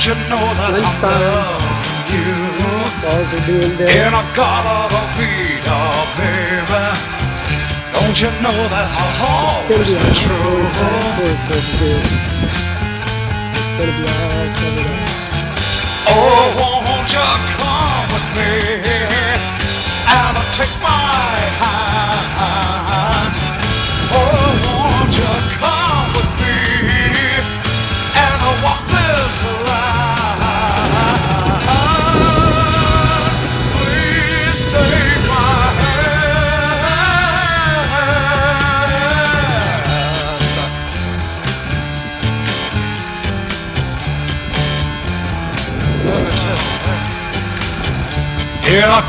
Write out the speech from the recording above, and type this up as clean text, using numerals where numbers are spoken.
Don't you know that I'm loving you? In a Galata Vida, baby. Don't you know that I'll always be true? Oh, won't you come with me and take my hand? Oh, won't you come with me and walk this line? Please take my hand. In a